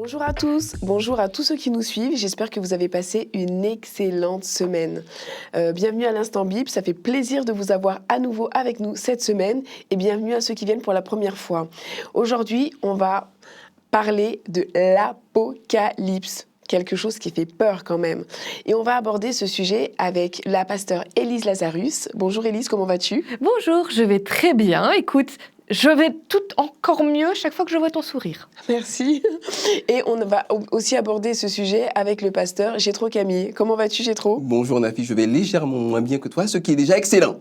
Bonjour à tous, bonjour à tous ceux qui nous suivent. J'espère que vous avez passé une excellente semaine. Bienvenue à l'Instant Bible, ça fait plaisir de vous avoir à nouveau avec nous cette semaine et bienvenue à ceux qui viennent pour la première fois. Aujourd'hui, on va parler de l'Apocalypse. Quelque chose qui fait peur quand même. Et on va aborder ce sujet avec la pasteure Élise Lazarus. Bonjour Élise, comment vas-tu ? Bonjour, je vais très bien. Écoute, je vais tout encore mieux chaque fois que je vois ton sourire. Merci. Et on va aussi aborder ce sujet avec le pasteur Jétro Camille. Comment vas-tu Jétro ? Bonjour Nafi, je vais légèrement moins bien que toi, ce qui est déjà excellent.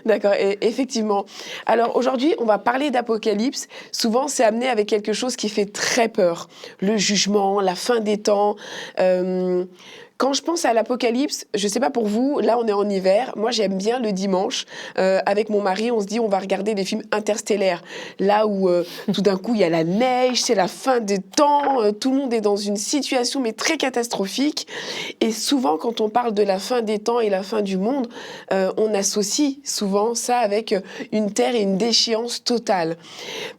D'accord. Et effectivement. Alors aujourd'hui, on va parler d'Apocalypse. Souvent, c'est amené avec quelque chose qui fait très peur. Le jugement, la fin des temps. Quand je pense à l'Apocalypse, je ne sais pas pour vous, là on est en hiver, moi j'aime bien le dimanche, avec mon mari on se dit on va regarder des films interstellaires, là où tout d'un coup il y a la neige, c'est la fin des temps, tout le monde est dans une situation mais très catastrophique, et souvent quand on parle de la fin des temps et la fin du monde, on associe souvent ça avec une terre et une déchéance totale.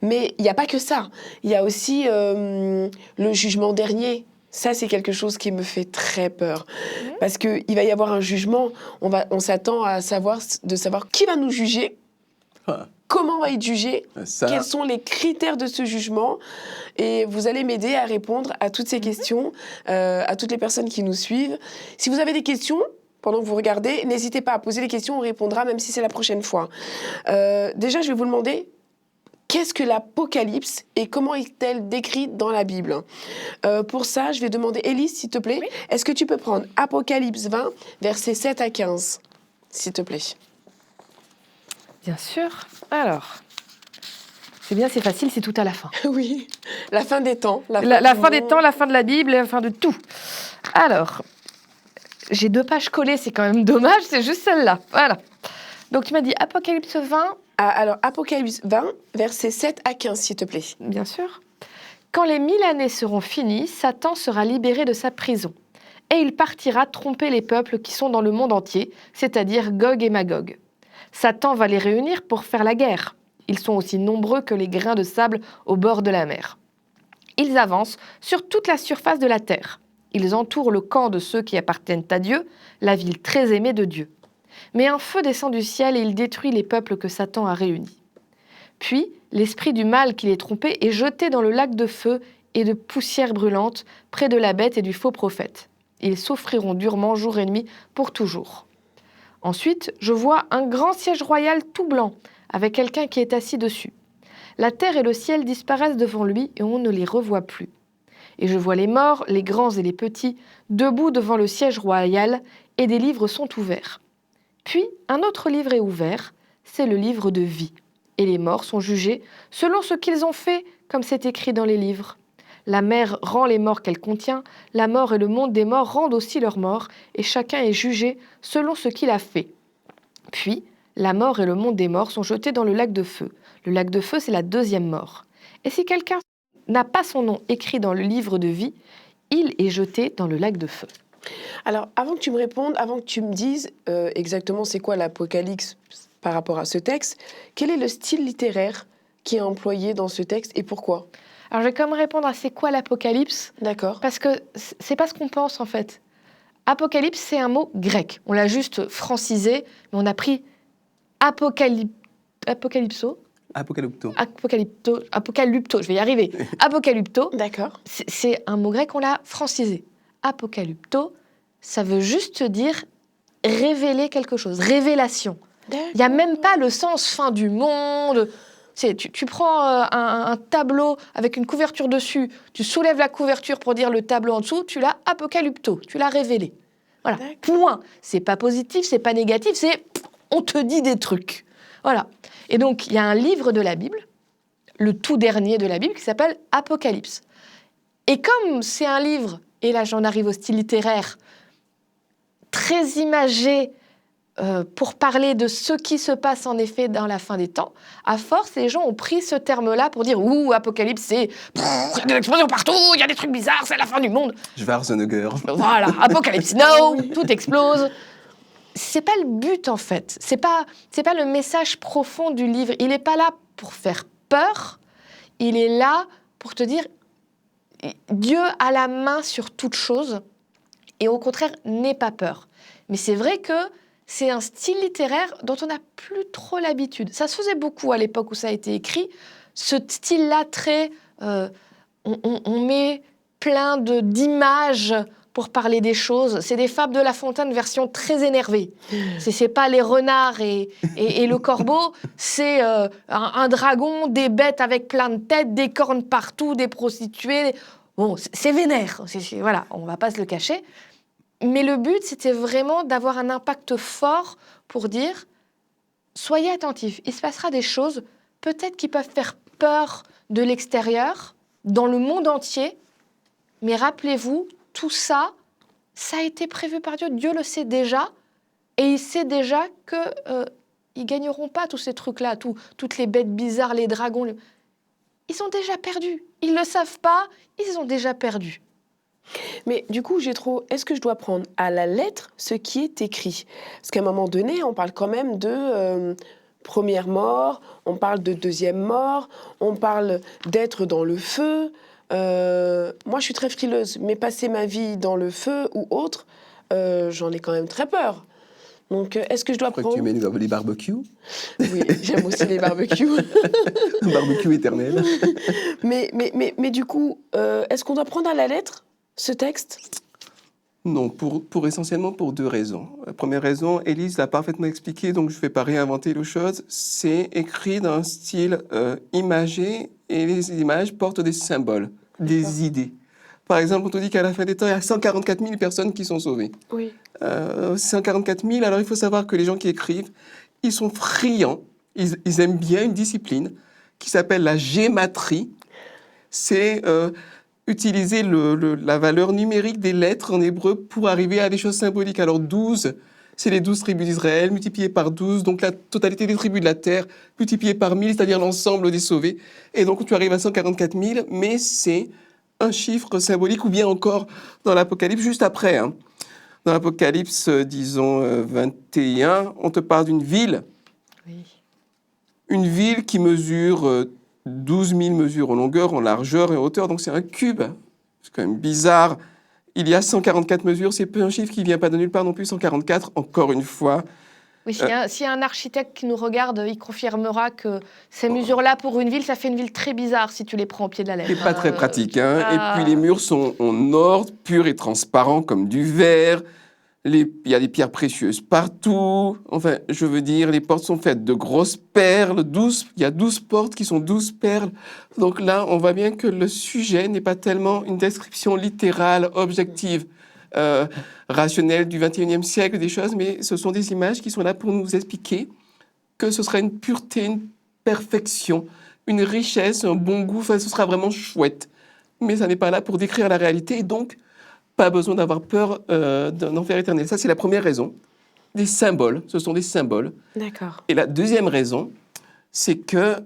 Mais il n'y a pas que ça, il y a aussi le jugement dernier. Ça, c'est quelque chose qui me fait très peur. Parce qu'il va y avoir un jugement, on s'attend à savoir qui va nous juger, comment on va être jugé, quels sont les critères de ce jugement. Et vous allez m'aider à répondre à toutes ces questions, à toutes les personnes qui nous suivent. Si vous avez des questions, pendant que vous regardez, n'hésitez pas à poser les questions, on répondra, même si c'est la prochaine fois. Déjà, je vais vous demander... Qu'est-ce que l'Apocalypse et comment est-elle décrite dans la Bible ? Pour ça, je vais demander, Élise, s'il te plaît, est-ce que tu peux prendre Apocalypse 20, versets 7 à 15, s'il te plaît ? Bien sûr. Alors, c'est bien, c'est facile, c'est tout à la fin. Oui, la fin des temps. La fin des temps, la fin de la Bible, la fin de tout. Alors, j'ai 2 pages collées, c'est quand même dommage, c'est juste celle-là. Voilà. Donc, tu m'as dit Apocalypse 20. Alors, Apocalypse 20, versets 7 à 15, s'il te plaît. Bien sûr. Quand les 1000 années seront finies, Satan sera libéré de sa prison. Et il partira tromper les peuples qui sont dans le monde entier, c'est-à-dire Gog et Magog. Satan va les réunir pour faire la guerre. Ils sont aussi nombreux que les grains de sable au bord de la mer. Ils avancent sur toute la surface de la terre. Ils entourent le camp de ceux qui appartiennent à Dieu, la ville très aimée de Dieu. Mais un feu descend du ciel et il détruit les peuples que Satan a réunis. Puis, l'esprit du mal qui les trompait est jeté dans le lac de feu et de poussière brûlante près de la bête et du faux prophète. Ils souffriront durement jour et nuit pour toujours. Ensuite, je vois un grand siège royal tout blanc, avec quelqu'un qui est assis dessus. La terre et le ciel disparaissent devant lui et on ne les revoit plus. Et je vois les morts, les grands et les petits, debout devant le siège royal, et des livres sont ouverts. Puis, un autre livre est ouvert, c'est le livre de vie. Et les morts sont jugés selon ce qu'ils ont fait, comme c'est écrit dans les livres. La mer rend les morts qu'elle contient, la mort et le monde des morts rendent aussi leurs morts, et chacun est jugé selon ce qu'il a fait. Puis, la mort et le monde des morts sont jetés dans le lac de feu. Le lac de feu, c'est la 2e mort. Et si quelqu'un n'a pas son nom écrit dans le livre de vie, il est jeté dans le lac de feu. Alors, avant que tu me répondes, avant que tu me dises exactement c'est quoi l'Apocalypse par rapport à ce texte, quel est le style littéraire qui est employé dans ce texte et pourquoi ? Alors, je vais quand même répondre à c'est quoi l'Apocalypse ? D'accord. Parce que c'est pas ce qu'on pense en fait. Apocalypse, c'est un mot grec. On l'a juste francisé, mais on a pris apocalypto, je vais y arriver. Apocalypto, D'accord. c'est un mot grec, on l'a francisé. Apocalypto, ça veut juste dire révéler quelque chose, révélation. Il n'y a même pas le sens fin du monde. Tu prends un tableau avec une couverture dessus, tu soulèves la couverture pour dire le tableau en dessous, tu l'as apocalypto, tu l'as révélé. Voilà, point. C'est pas positif, c'est pas négatif, c'est on te dit des trucs. Voilà. Et donc, il y a un livre de la Bible, le tout dernier de la Bible, qui s'appelle Apocalypse. Et comme c'est un livre, et là j'en arrive au style littéraire, très imagé, pour parler de ce qui se passe en effet dans la fin des temps, à force, les gens ont pris ce terme-là pour dire « Ouh, Apocalypse, c'est... Il y a des explosions partout, il y a des trucs bizarres, c'est la fin du monde !» Schwarzenegger. Voilà, Apocalypse, no, tout explose. C'est pas le but, en fait. C'est pas le message profond du livre. Il n'est pas là pour faire peur, il est là pour te dire Dieu a la main sur toute chose et au contraire, n'aie pas peur. Mais c'est vrai que c'est un style littéraire dont on n'a plus trop l'habitude. Ça se faisait beaucoup à l'époque où ça a été écrit. Ce style-là, très... on met plein d'images pour parler des choses. C'est des fables de La Fontaine version très énervée. C'est pas les renards et le corbeau, c'est un dragon, des bêtes avec plein de têtes, des cornes partout, des prostituées. Bon, c'est vénère, voilà, on va pas se le cacher. Mais le but, c'était vraiment d'avoir un impact fort pour dire « Soyez attentifs, il se passera des choses peut-être qui peuvent faire peur de l'extérieur, dans le monde entier, mais rappelez-vous, tout ça, ça a été prévu par Dieu. Dieu le sait déjà, et il sait déjà qu'ils ne gagneront pas tous ces trucs-là, toutes les bêtes bizarres, les dragons. Ils ont déjà perdu. Ils ne le savent pas, ils ont déjà perdu. » Mais du coup, est-ce que je dois prendre à la lettre ce qui est écrit? Parce qu'à un moment donné, on parle quand même de première mort, on parle de deuxième mort, on parle d'être dans le feu. Moi, je suis très frileuse, mais passer ma vie dans le feu ou autre, j'en ai quand même très peur. Donc, est-ce que je dois prendre... Tu mets les barbecues? Oui, j'aime aussi les barbecues. Barbecue éternel. mais du coup, est-ce qu'on doit prendre à la lettre ce texte? Non, essentiellement pour deux raisons. La première raison, Élise l'a parfaitement expliqué, donc je ne vais pas réinventer les choses. C'est écrit dans un style imagé, et les images portent des symboles, des idées. Par exemple, on te dit qu'à la fin des temps, il y a 144 000 personnes qui sont sauvées. Oui. 144 000, alors il faut savoir que les gens qui écrivent, ils sont friands, ils aiment bien une discipline qui s'appelle la gématrie. C'est... utiliser la valeur numérique des lettres en hébreu pour arriver à des choses symboliques. Alors 12, c'est les 12 tribus d'Israël, multipliées par 12, donc la totalité des tribus de la terre, multipliées par 1000, c'est-à-dire l'ensemble des sauvés. Et donc tu arrives à 144 000, mais c'est un chiffre symbolique, ou bien encore dans l'Apocalypse, juste après. Dans l'Apocalypse, disons 21, on te parle d'une ville. Oui. Une ville qui mesure 12 000 mesures en longueur, en largeur et en hauteur, donc c'est un cube. C'est quand même bizarre. Il y a 144 mesures, c'est peu un chiffre qui ne vient pas de nulle part non plus, 144, encore une fois. Oui, s'il y a un architecte qui nous regarde, il confirmera que ces mesures-là, pour une ville, ça fait une ville très bizarre si tu les prends au pied de la lettre. C'est pas très pratique. Et puis les murs sont en or, purs et transparents comme du verre. Il y a des pierres précieuses partout. Enfin, je veux dire, les portes sont faites de grosses perles. Il y a 12 portes qui sont 12 perles. Donc là, on voit bien que le sujet n'est pas tellement une description littérale, objective, rationnelle du XXIe siècle, des choses, mais ce sont des images qui sont là pour nous expliquer que ce sera une pureté, une perfection, une richesse, un bon goût. Enfin, ce sera vraiment chouette. Mais ça n'est pas là pour décrire la réalité. Et donc, pas besoin d'avoir peur d'un enfer éternel. Ça, c'est la première raison. Des symboles, ce sont des symboles. D'accord. Et la deuxième raison, c'est que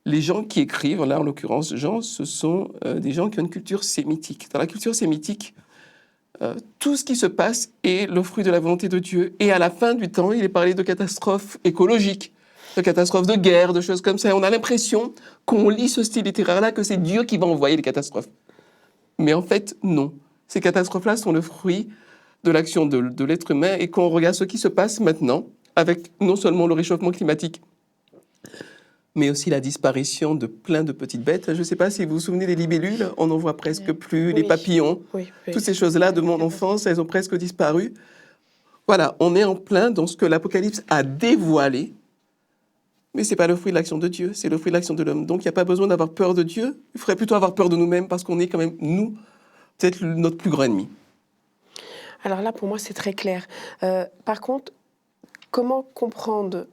les gens qui écrivent, là en l'occurrence Jean, ce sont des gens qui ont une culture sémitique. Dans la culture sémitique, tout ce qui se passe est le fruit de la volonté de Dieu. Et à la fin du temps, il est parlé de catastrophes écologiques, de catastrophes de guerre, de choses comme ça. Et on a l'impression, quand on lit ce style littéraire-là, que c'est Dieu qui va envoyer les catastrophes. Mais en fait, non. Ces catastrophes-là sont le fruit de l'action de l'être humain. Et quand on regarde ce qui se passe maintenant, avec non seulement le réchauffement climatique, mais aussi la disparition de plein de petites bêtes. Je ne sais pas si vous vous souvenez des libellules, on n'en voit presque plus, Oui. les papillons. Oui. Toutes ces choses-là de mon enfance, elles ont presque disparu. Voilà, on est en plein dans ce que l'Apocalypse a dévoilé, mais ce n'est pas le fruit de l'action de Dieu, c'est le fruit de l'action de l'homme. Donc il n'y a pas besoin d'avoir peur de Dieu, il faudrait plutôt avoir peur de nous-mêmes, parce qu'on est quand même, nous, peut-être notre plus grand ennemi. Alors là, pour moi, c'est très clair. Par contre, comment comprendre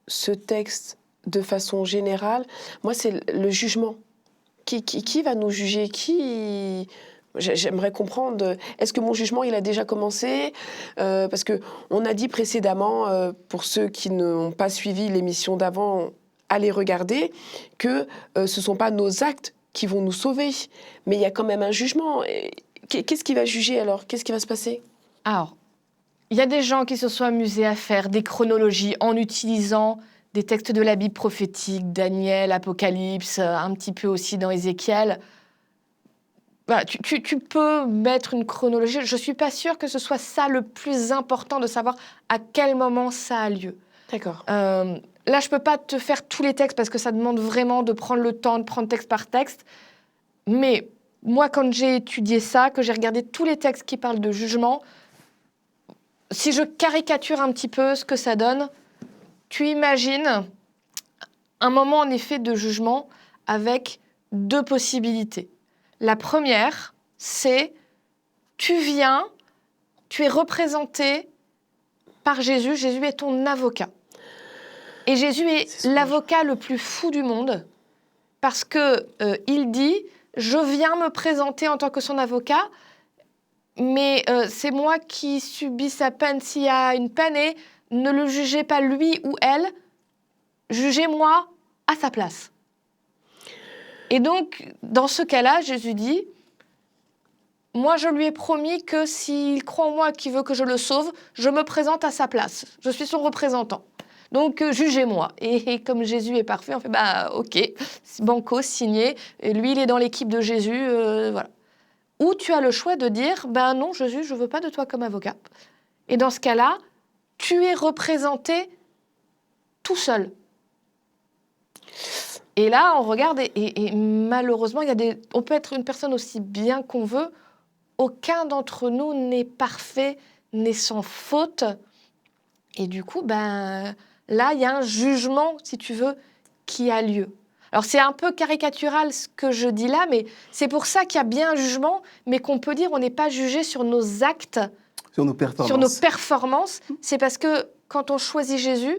ce texte de façon générale? Moi, c'est le jugement. Qui va nous juger? J'aimerais comprendre, est-ce que mon jugement, il a déjà commencé? Parce qu'on a dit précédemment, pour ceux qui n'ont pas suivi l'émission d'avant, allez regarder, que ce ne sont pas nos actes qui vont nous sauver. Mais il y a quand même un jugement. Qu'est-ce qui va juger alors? Qu'est-ce qui va se passer? Alors, il y a des gens qui se sont amusés à faire des chronologies en utilisant des textes de la Bible prophétique, Daniel, Apocalypse, un petit peu aussi dans Ézéchiel. Voilà, tu peux mettre une chronologie. Je ne suis pas sûre que ce soit ça le plus important de savoir à quel moment ça a lieu. D'accord. Là, je ne peux pas te faire tous les textes parce que ça demande vraiment de prendre le temps de prendre texte par texte. Mais moi, quand j'ai étudié ça, que j'ai regardé tous les textes qui parlent de jugement, si je caricature un petit peu ce que ça donne, tu imagines un moment en effet de jugement avec deux possibilités. La première, c'est tu viens, tu es représenté par Jésus. Jésus est ton avocat. Et Jésus est l'avocat le plus fou du monde parce que il dit « Je viens me présenter en tant que son avocat, mais c'est moi qui subis sa peine s'il y a une peine et ne le jugez pas lui ou elle, jugez-moi à sa place. » Et donc, dans ce cas-là, Jésus dit « Moi, je lui ai promis que s'il croit en moi et qu'il veut que je le sauve, je me présente à sa place. Je suis son représentant. Donc, jugez-moi. » Et comme Jésus est parfait, on fait « Bah, ok, banco, signé. » Et lui, il est dans l'équipe de Jésus, voilà. Ou tu as le choix de dire « Ben non, Jésus, je ne veux pas de toi comme avocat. » Et dans ce cas-là, tu es représenté tout seul. Et là, on regarde et malheureusement, on peut être une personne aussi bien qu'on veut. Aucun d'entre nous n'est parfait, n'est sans faute. Et du coup, là, il y a un jugement, si tu veux, qui a lieu. Alors, c'est un peu caricatural ce que je dis là, mais c'est pour ça qu'il y a bien un jugement, mais qu'on peut dire on n'est pas jugé sur nos actes, sur nos performances. Sur nos performances. C'est parce que quand on choisit Jésus,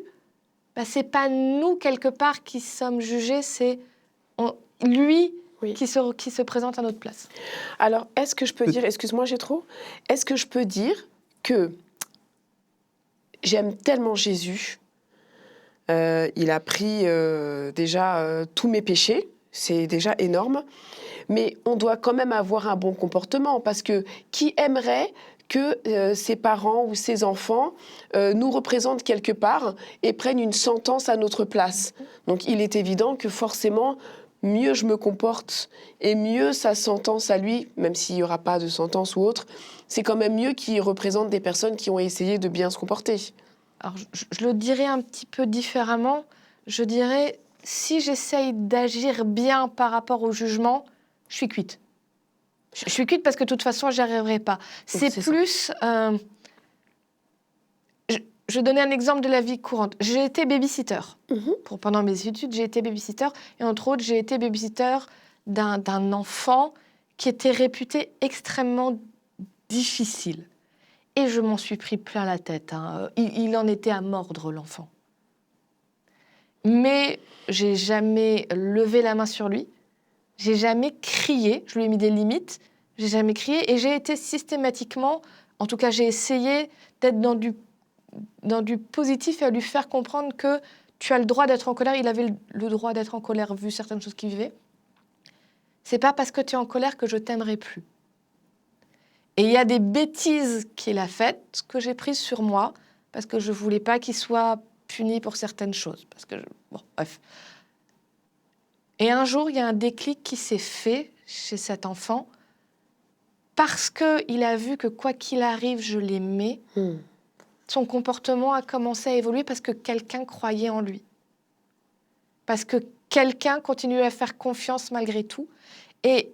ce n'est pas nous, quelque part, qui sommes jugés, c'est lui qui se présente à notre place. Alors, est-ce que je peux dire, excuse-moi, est-ce que je peux dire que j'aime tellement Jésus, il a pris déjà tous mes péchés, c'est déjà énorme, mais on doit quand même avoir un bon comportement, parce que qui aimerait que ses parents ou ses enfants nous représentent quelque part et prennent une sentence à notre place. Donc il est évident que forcément, mieux je me comporte et mieux sa sentence à lui, même s'il n'y aura pas de sentence ou autre, c'est quand même mieux qu'il représente des personnes qui ont essayé de bien se comporter. Alors je le dirais un petit peu différemment. Je dirais, si j'essaye d'agir bien par rapport au jugement, je suis cuite. Je suis cuite parce que de toute façon, je n'y arriverai pas. C'est plus... je donnais un exemple de la vie courante. J'ai été babysitter. Pendant mes études, j'ai été babysitter. Et entre autres, j'ai été babysitter d'un enfant qui était réputé extrêmement difficile. Et je m'en suis pris plein la tête. Il en était à mordre, l'enfant. Mais j'ai jamais levé la main sur lui. J'ai jamais crié, je lui ai mis des limites, j'ai jamais crié et j'ai été systématiquement, en tout cas j'ai essayé d'être dans du positif et à lui faire comprendre que tu as le droit d'être en colère. Il avait le droit d'être en colère vu certaines choses qu'il vivait. C'est pas parce que tu es en colère que je t'aimerai plus. Et il y a des bêtises qu'il a faites que j'ai prises sur moi parce que je voulais pas qu'il soit puni pour certaines choses. Bon, bref. Et un jour, il y a un déclic qui s'est fait chez cet enfant parce qu'il a vu que quoi qu'il arrive, je l'aimais. Son comportement a commencé à évoluer parce que quelqu'un croyait en lui. Parce que quelqu'un continuait à faire confiance malgré tout. Et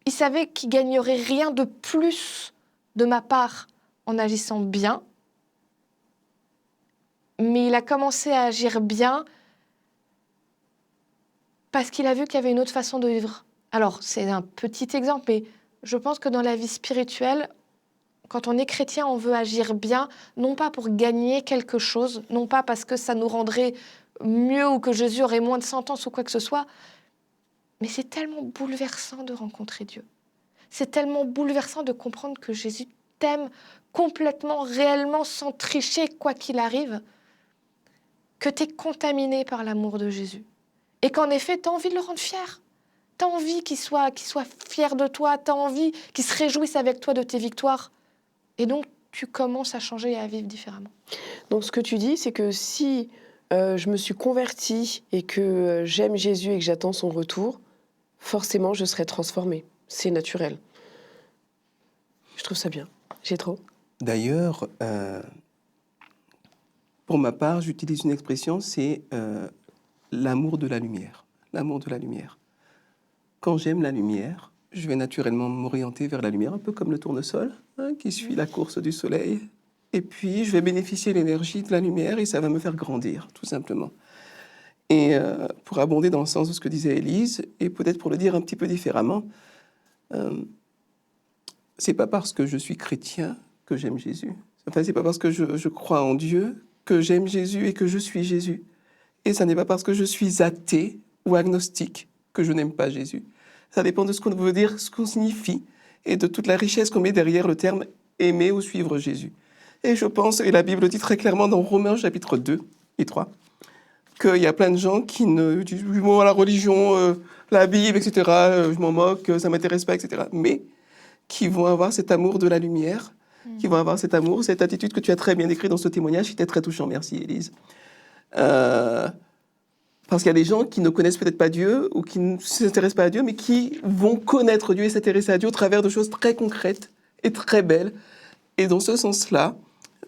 il savait qu'il gagnerait rien de plus de ma part en agissant bien. Mais il a commencé à agir bien parce qu'il a vu qu'il y avait une autre façon de vivre. Alors, c'est un petit exemple, mais je pense que dans la vie spirituelle, quand on est chrétien, on veut agir bien, non pas pour gagner quelque chose, non pas parce que ça nous rendrait mieux ou que Jésus aurait moins de sentence ou quoi que ce soit, mais c'est tellement bouleversant de rencontrer Dieu. C'est tellement bouleversant de comprendre que Jésus t'aime complètement, réellement, sans tricher, quoi qu'il arrive, que tu es contaminé par l'amour de Jésus. Et qu'en effet, tu as envie de le rendre fier. Tu as envie qu'il soit fier de toi, tu as envie qu'il se réjouisse avec toi de tes victoires. Et donc, tu commences à changer et à vivre différemment. Donc, ce que tu dis, c'est que si je me suis convertie et que j'aime Jésus et que j'attends son retour, forcément, je serai transformée. C'est naturel. Je trouve ça bien. J'ai trop. D'ailleurs, pour ma part, j'utilise une expression, c'est l'amour de la lumière. L'amour de la lumière. Quand j'aime la lumière, je vais naturellement m'orienter vers la lumière, un peu comme le tournesol, qui suit la course du soleil. Et puis, je vais bénéficier de l'énergie de la lumière et ça va me faire grandir, tout simplement. Et pour abonder dans le sens de ce que disait Élise, et peut-être pour le dire un petit peu différemment, c'est pas parce que je suis chrétien que j'aime Jésus. Enfin, c'est pas parce que je crois en Dieu que j'aime Jésus et que je suis Jésus. Et ça n'est pas parce que je suis athée ou agnostique que je n'aime pas Jésus. Ça dépend de ce qu'on veut dire, ce qu'on signifie, et de toute la richesse qu'on met derrière le terme aimer ou suivre Jésus. Et je pense, et la Bible dit très clairement dans Romains chapitre 2 et 3, qu'il y a plein de gens qui ne disent bon, la religion, la Bible, etc., je m'en moque, ça ne m'intéresse pas, etc., mais qui vont avoir cet amour de la lumière, qui vont avoir cet amour, cette attitude que tu as très bien décrit dans ce témoignage, qui était très touchant. Merci, Élise. Parce qu'il y a des gens qui ne connaissent peut-être pas Dieu ou qui ne s'intéressent pas à Dieu, mais qui vont connaître Dieu et s'intéresser à Dieu au travers de choses très concrètes et très belles. Et dans ce sens-là,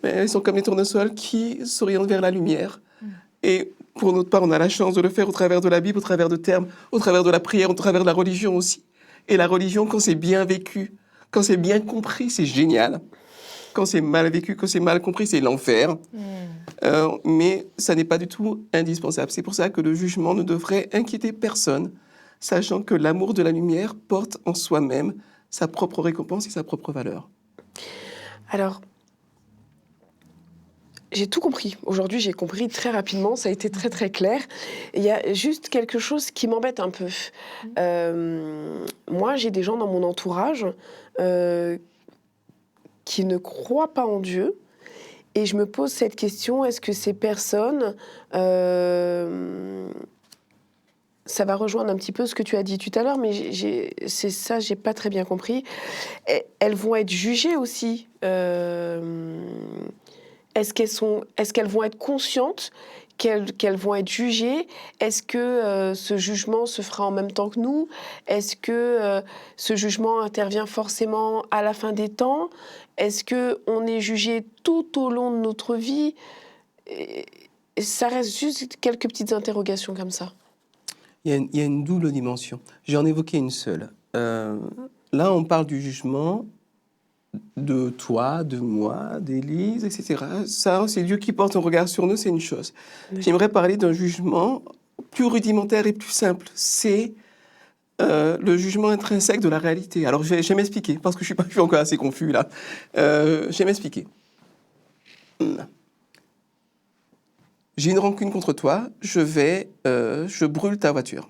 ils sont comme les tournesols qui s'orientent vers la lumière. Et pour notre part, on a la chance de le faire au travers de la Bible, au travers de termes, au travers de la prière, au travers de la religion aussi. Et la religion, quand c'est bien vécu, quand c'est bien compris, c'est génial. Quand c'est mal vécu, quand c'est mal compris, c'est l'enfer. Mais ça n'est pas du tout indispensable. C'est pour ça que le jugement ne devrait inquiéter personne, sachant que l'amour de la lumière porte en soi-même sa propre récompense et sa propre valeur. Alors, j'ai tout compris. Aujourd'hui, j'ai compris très rapidement. Ça a été très, très clair. Il y a juste quelque chose qui m'embête un peu. Moi, j'ai des gens dans mon entourage qui ne croient pas en Dieu. Et je me pose cette question, est-ce que ces personnes... ça va rejoindre un petit peu ce que tu as dit tout à l'heure, mais c'est ça, j'ai pas très bien compris. Elles vont être jugées aussi. Est-ce qu'elles vont être conscientes qu'elles vont être jugées? Est-ce que ce jugement se fera en même temps que nous? Est-ce que ce jugement intervient forcément à la fin des temps? Est-ce qu'on est jugé tout au long de notre vie? Et ça reste juste quelques petites interrogations comme ça. Il y a une double dimension. J'en évoquais une seule. Là, on parle du jugement de toi, de moi, d'Élise, etc. Ça, c'est Dieu qui porte un regard sur nous, c'est une chose. Oui. J'aimerais parler d'un jugement plus rudimentaire et plus simple. C'est le jugement intrinsèque de la réalité. Alors, je vais m'expliquer, parce que je suis encore assez confus, là. Je vais m'expliquer. J'ai une rancune contre toi, je brûle ta voiture.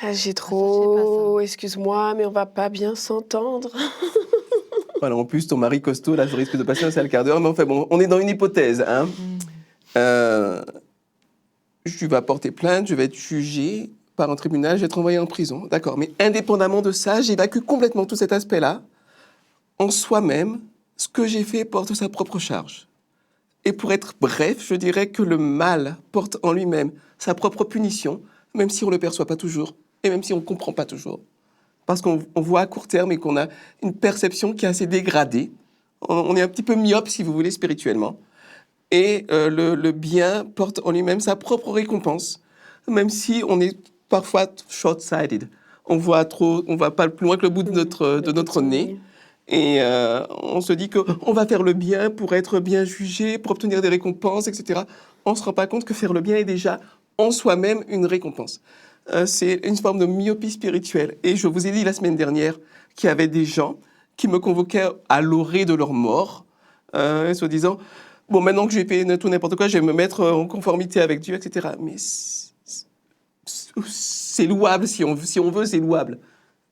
Là, j'ai trop... Excuse-moi, mais on va pas bien s'entendre. Voilà, en plus, ton mari costaud, là, je risque de passer un sale quart d'heure. Mais enfin, bon, on est dans une hypothèse. Hein. Tu vas porter plainte, je vais être jugé par un tribunal, je vais être envoyé en prison. D'accord, mais indépendamment de ça, j'évacue complètement tout cet aspect-là. En soi-même, ce que j'ai fait porte sa propre charge. Et pour être bref, je dirais que le mal porte en lui-même sa propre punition, même si on ne le perçoit pas toujours, et même si on ne comprend pas toujours. Parce qu'on voit à court terme et qu'on a une perception qui est assez dégradée. On est un petit peu myope, si vous voulez, spirituellement. Et le bien porte en lui-même sa propre récompense, même si on est parfois short-sighted. On voit pas plus loin que le bout de notre nez. Et on se dit qu'on va faire le bien pour être bien jugé, pour obtenir des récompenses, etc. On ne se rend pas compte que faire le bien est déjà en soi-même une récompense. C'est une forme de myopie spirituelle. Et je vous ai dit la semaine dernière qu'il y avait des gens qui me convoquaient à l'orée de leur mort, se disant « Bon, maintenant que j'ai fait tout n'importe quoi, je vais me mettre en conformité avec Dieu, etc. » Mais c'est louable, si on veut, c'est louable.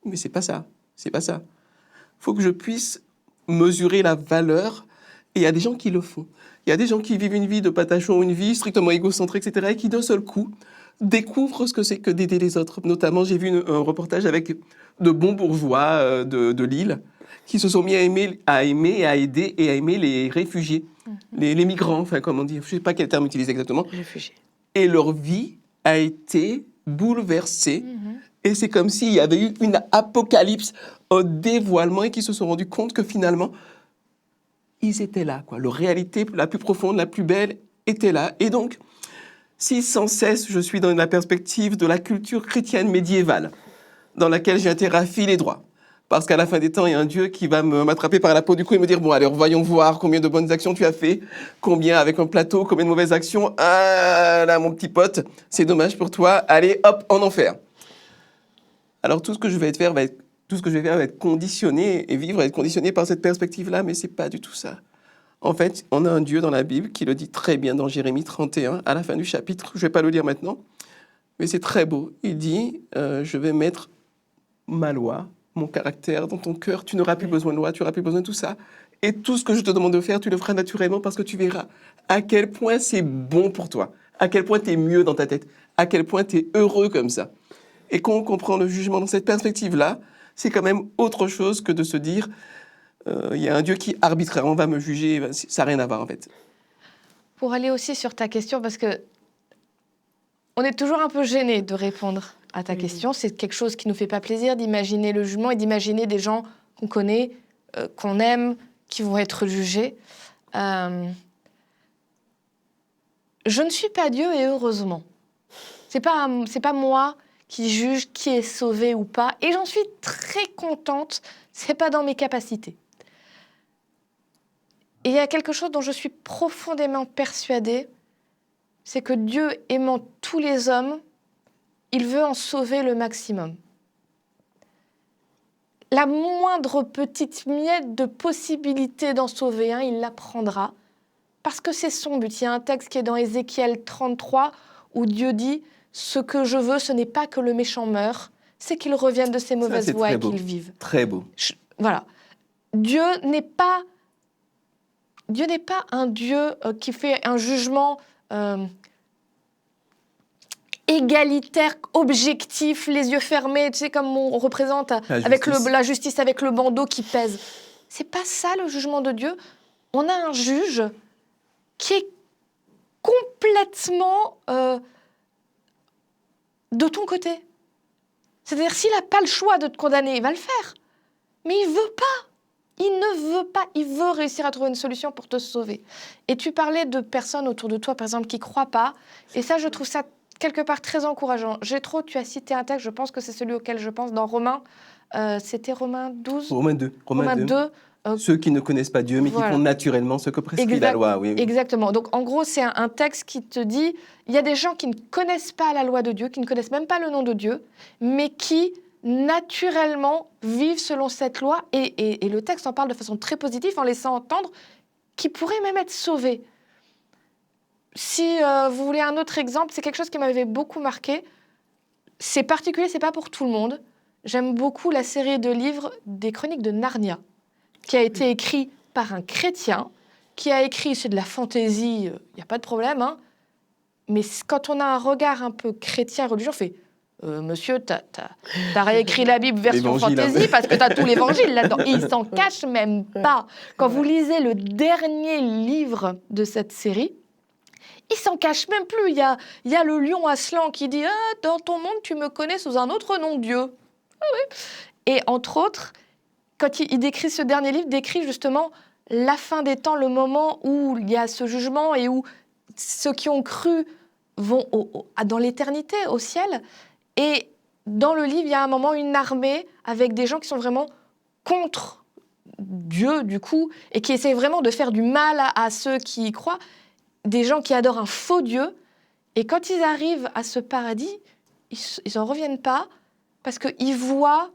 Mais c'est pas ça. C'est pas ça. Il faut que je puisse mesurer la valeur. Et il y a des gens qui le font. Il y a des gens qui vivent une vie de patachon, une vie strictement égocentrique, etc. et qui, d'un seul coup, découvrent ce que c'est que d'aider les autres. Notamment, j'ai vu un reportage avec de bons bourgeois de Lille qui se sont mis à aimer, à aider et à aimer les réfugiés. les migrants, enfin, comme on dit, je ne sais pas quel terme utiliser exactement. Réfugiés. Et leur vie a été bouleversée. Et c'est comme s'il y avait eu une apocalypse, un dévoilement, et qu'ils se sont rendus compte que finalement, ils étaient là, quoi. Leur réalité la plus profonde, la plus belle, était là. Et donc, si sans cesse je suis dans la perspective de la culture chrétienne médiévale, dans laquelle j'ai intérêt à filer droit, parce qu'à la fin des temps, il y a un Dieu qui va m'attraper par la peau du cou et me dire « Bon, alors, voyons voir combien de bonnes actions tu as fait, combien avec un plateau, combien de mauvaises actions. Ah, là, mon petit pote, c'est dommage pour toi. Allez, hop, en enfer. » Alors, tout ce que je vais faire va être conditionné, et vivre va être conditionné par cette perspective-là, mais c'est pas du tout ça. En fait, on a un Dieu dans la Bible qui le dit très bien dans Jérémie 31, à la fin du chapitre. Je vais pas le lire maintenant, mais c'est très beau. Il dit je vais mettre ma loi, mon caractère dans ton cœur. Tu n'auras plus besoin de loi, tu n'auras plus besoin de tout ça. Et tout ce que je te demande de faire, tu le feras naturellement parce que tu verras à quel point c'est bon pour toi, à quel point tu es mieux dans ta tête, à quel point tu es heureux comme ça. Et quand on comprend le jugement dans cette perspective-là, c'est quand même autre chose que de se dire il y a un Dieu qui arbitrairement va me juger. Ça n'a rien à voir en fait. Pour aller aussi sur ta question, parce que on est toujours un peu gêné de répondre à ta question. C'est quelque chose qui ne nous fait pas plaisir d'imaginer le jugement et d'imaginer des gens qu'on connaît, qu'on aime, qui vont être jugés. Je ne suis pas Dieu et heureusement. C'est pas moi qui juge qui est sauvé ou pas. Et j'en suis très contente. C'est pas dans mes capacités. Et il y a quelque chose dont je suis profondément persuadée, c'est que Dieu, aimant tous les hommes, il veut en sauver le maximum. La moindre petite miette de possibilité d'en sauver un, il la prendra, parce que c'est son but. Il y a un texte qui est dans Ézéchiel 33, où Dieu dit « Ce que je veux, ce n'est pas que le méchant meure, c'est qu'il revienne de ses mauvaises voies et qu'il vive. » Très beau. Voilà. Dieu n'est pas un Dieu qui fait un jugement égalitaire, objectif, les yeux fermés, tu sais, comme on représente avec la justice avec le bandeau qui pèse. C'est pas ça le jugement de Dieu. On a un juge qui est complètement de ton côté. C'est-à-dire, s'il n'a pas le choix de te condamner, il va le faire. Mais il veut pas. Il ne veut pas, il veut réussir à trouver une solution pour te sauver. Et tu parlais de personnes autour de toi, par exemple, qui ne croient pas. Et ça, je trouve ça quelque part très encourageant. Tu as cité un texte, je pense que c'est celui auquel je pense, dans Romains. C'était Romains 12 Romains 2. Romains 2. Ceux qui ne connaissent pas Dieu, mais qui font naturellement ce que prescrit la loi. Oui. Exactement. Donc, en gros, c'est un texte qui te dit, il y a des gens qui ne connaissent pas la loi de Dieu, qui ne connaissent même pas le nom de Dieu, mais qui naturellement vivent selon cette loi, et le texte en parle de façon très positive en laissant entendre qu'ils pourraient même être sauvés. Si vous voulez un autre exemple, c'est quelque chose qui m'avait beaucoup marqué. C'est particulier, c'est pas pour tout le monde. J'aime beaucoup la série de livres des Chroniques de Narnia, qui a été écrit par un chrétien, qui a écrit, c'est de la fantaisie, il n'y a pas de problème, hein, mais quand on a un regard un peu chrétien, religieux, on fait monsieur, t'as réécrit la Bible version fantaisie parce que t'as tout l'évangile là-dedans. Et il s'en cache même pas. Quand vous lisez le dernier livre de cette série, il s'en cache même plus. Il y a le lion Aslan qui dit « dans ton monde, tu me connais sous un autre nom, Dieu. » Ah oui. Et entre autres, quand il décrit ce dernier livre, décrit justement la fin des temps, le moment où il y a ce jugement et où ceux qui ont cru vont dans l'éternité, au ciel. Et dans le livre, il y a un moment une armée avec des gens qui sont vraiment contre Dieu, du coup, et qui essaient vraiment de faire du mal à ceux qui y croient, des gens qui adorent un faux Dieu. Et quand ils arrivent à ce paradis, ils n'en reviennent pas parce qu'ils voient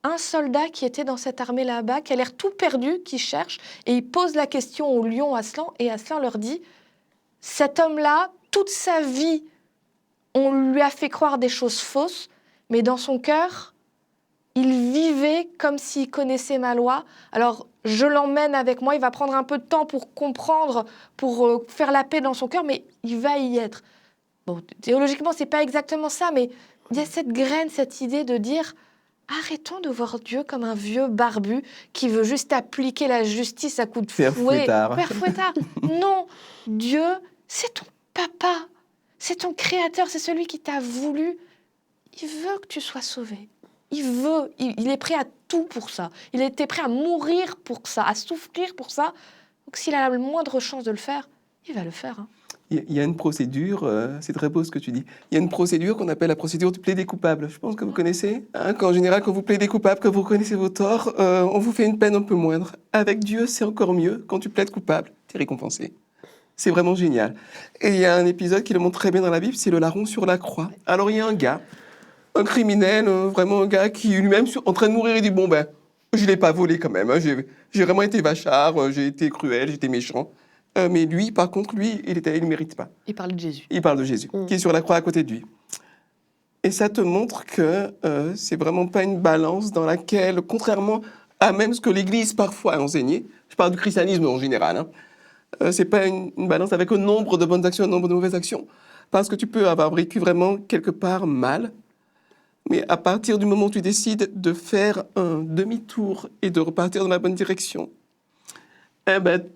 un soldat qui était dans cette armée là-bas, qui a l'air tout perdu, qui cherche, et ils posent la question au lion Aslan, et Aslan leur dit « Cet homme-là, toute sa vie, on lui a fait croire des choses fausses, mais dans son cœur, il vivait comme s'il connaissait ma loi. Alors, je l'emmène avec moi, il va prendre un peu de temps pour comprendre, pour faire la paix dans son cœur, mais il va y être. » Bon, théologiquement, c'est pas exactement ça, mais il y a cette graine, cette idée de dire Arrêtons de voir Dieu comme un vieux barbu qui veut juste appliquer la justice à coups de Père fouet. Fouettard. Père Fouettard. Non, Dieu, c'est ton papa, c'est ton créateur, c'est celui qui t'a voulu. Il veut que tu sois sauvé. Il est prêt à tout pour ça. Il était prêt à mourir pour ça, à souffrir pour ça. Donc s'il a la moindre chance de le faire, il va le faire. Hein. Il y a une procédure, c'est très beau ce que tu dis, il y a une procédure qu'on appelle la procédure du plaidé coupable. Je pense que vous connaissez. Hein, en général, quand vous plaidez coupable, que vous reconnaissez vos torts, on vous fait une peine un peu moindre. Avec Dieu, c'est encore mieux. Quand tu plaides coupable, tu es récompensé. C'est vraiment génial. Et il y a un épisode qui le montre très bien dans la Bible, c'est le larron sur la croix. Alors il y a un gars, un criminel, vraiment un gars qui lui-même en train de mourir, il dit, bon ben, je ne l'ai pas volé quand même. Hein, j'ai vraiment été vachard, j'ai été cruel, j'ai été méchant. Mais lui, par contre, il ne mérite pas. Il parle de Jésus. Il parle de Jésus, qui est sur la croix à côté de lui. Et ça te montre que c'est vraiment pas une balance dans laquelle, contrairement à même ce que l'Église parfois a enseigné, je parle du christianisme en général, hein, c'est pas une balance avec un nombre de bonnes actions, un nombre de mauvaises actions. Parce que tu peux avoir vécu vraiment quelque part mal, mais à partir du moment où tu décides de faire un demi-tour et de repartir dans la bonne direction,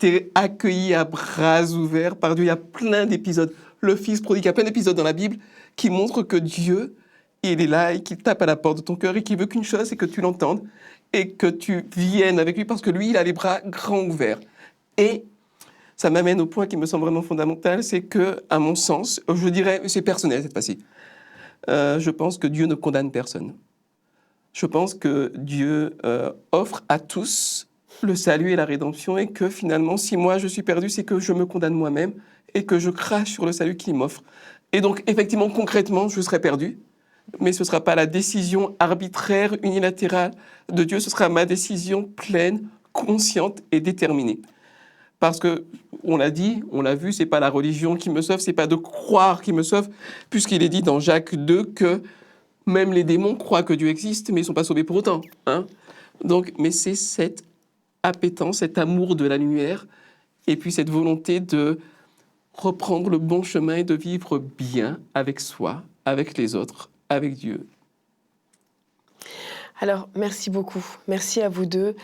t'es accueilli à bras ouverts par Dieu. Il y a plein d'épisodes. Le Fils prodigue, il y a plein d'épisodes dans la Bible qui montrent que Dieu, il est là et qu'il tape à la porte de ton cœur et qu'il veut qu'une chose, c'est que tu l'entendes et que tu viennes avec lui parce que lui, il a les bras grands ouverts. Et ça m'amène au point qui me semble vraiment fondamental, c'est que, à mon sens, je dirais, c'est personnel cette fois-ci, je pense que Dieu ne condamne personne. Je pense que Dieu offre à tous le salut et la rédemption, et que finalement, si moi je suis perdu, c'est que je me condamne moi-même et que je crache sur le salut qu'il m'offre. Et donc, effectivement, concrètement, je serai perdu, mais ce ne sera pas la décision arbitraire, unilatérale de Dieu, ce sera ma décision pleine, consciente et déterminée. Parce que, on l'a dit, on l'a vu, c'est pas la religion qui me sauve, c'est pas de croire qui me sauve, puisqu'il est dit dans Jacques 2 que même les démons croient que Dieu existe, mais ils ne sont pas sauvés pour autant. Hein. Donc, mais c'est cette appétence, cet amour de la lumière, et puis cette volonté de reprendre le bon chemin et de vivre bien avec soi, avec les autres, avec Dieu. Alors, merci beaucoup. Merci à vous deux.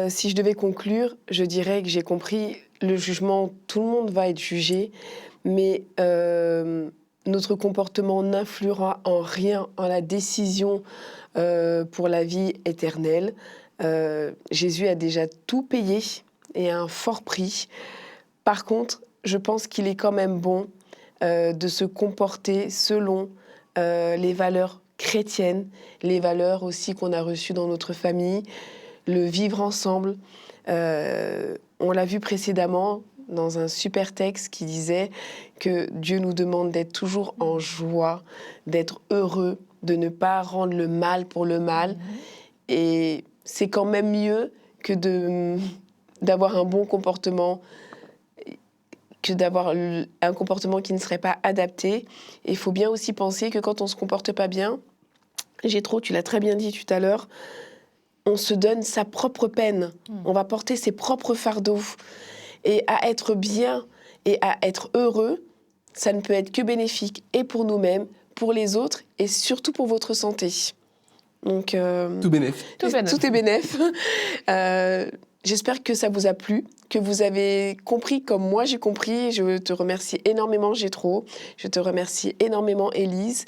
Si je devais conclure, je dirais que j'ai compris le jugement, tout le monde va être jugé, mais notre comportement n'influera en rien en la décision pour la vie éternelle. Jésus a déjà tout payé et à un fort prix. Par contre, je pense qu'il est quand même bon de se comporter selon les valeurs chrétiennes, les valeurs aussi qu'on a reçues dans notre famille, le vivre ensemble. On l'a vu précédemment dans un super texte qui disait que Dieu nous demande d'être toujours en joie, d'être heureux, de ne pas rendre le mal pour le mal. Et c'est quand même mieux que d'avoir un bon comportement, que d'avoir un comportement qui ne serait pas adapté. Et il faut bien aussi penser que quand on ne se comporte pas bien, Jétro, tu l'as très bien dit tout à l'heure, on se donne sa propre peine. On va porter ses propres fardeaux. Et à être bien et à être heureux, ça ne peut être que bénéfique, et pour nous-mêmes, pour les autres, et surtout pour votre santé. Donc, tout bénef. Tout est bénef. J'espère que ça vous a plu, que vous avez compris comme moi j'ai compris. Je te remercie énormément, Jétro. Je te remercie énormément, Élise.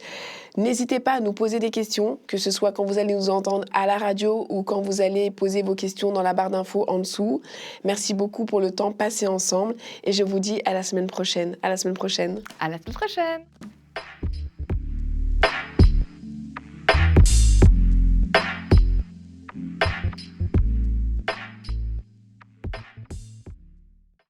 N'hésitez pas à nous poser des questions, que ce soit quand vous allez nous entendre à la radio ou quand vous allez poser vos questions dans la barre d'infos en dessous. Merci beaucoup pour le temps passé ensemble et je vous dis à la semaine prochaine. À la semaine prochaine. À la semaine prochaine.